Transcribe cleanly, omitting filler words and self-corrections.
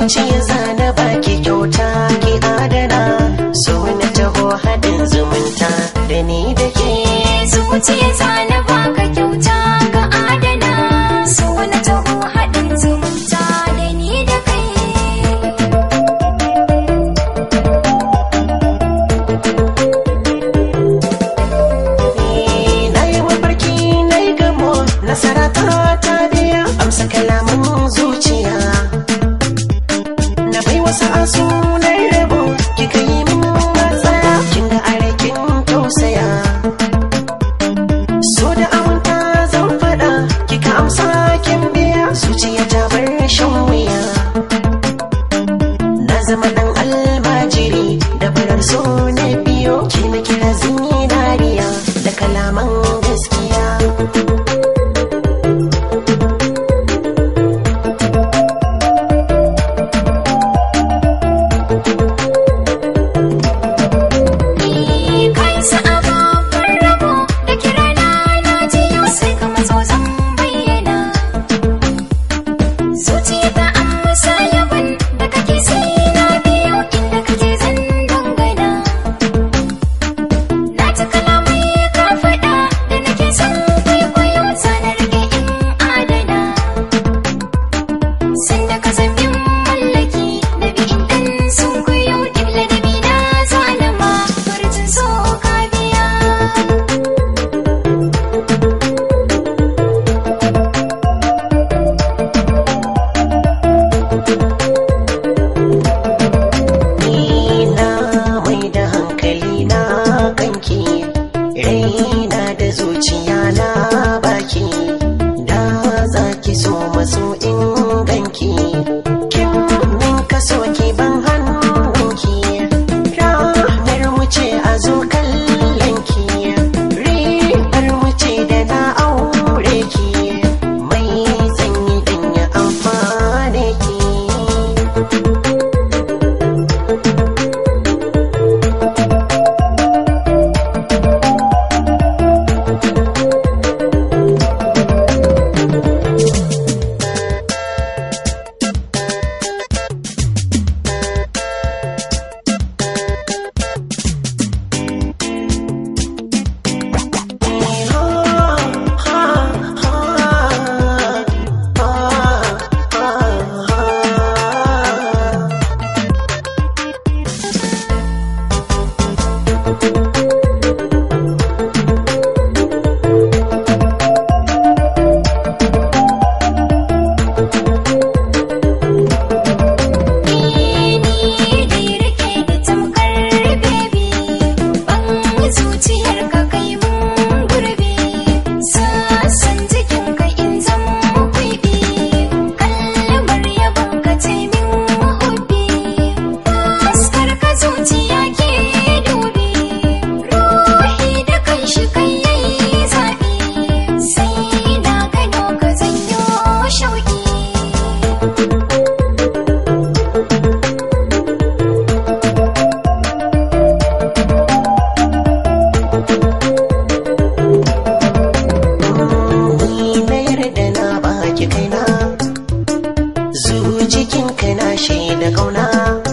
zuciya zana baki kyauta ki adana, so na taho haɗin zumunta da ni da ke. Zuciya zana baka kyauta ka adana, so na taho haɗin zumunta da ni da kai. Na yi mafarki na yi gamo, nasara ta biya, amsa kalaman zuciya. Na bai wasu asunan rabo, kika yi min matsaya, kin ga arakin tausaya. So da aminta zan faɗa, kika amsa kin biya, zuciya ta bar shan wuya. Na zama ɗan almajiri da farar so na biyo, ki na kira zinariya da kalaman gaskiya. Raina da zuciya na baki, da za ki so maso in ganki. Kin min kaso ki ban hannunki, ranar wuce a zo kallonki, ribar wuce da na aure ki, mai zanyi dan ya amfane ki. Jikinka na shaida kauna.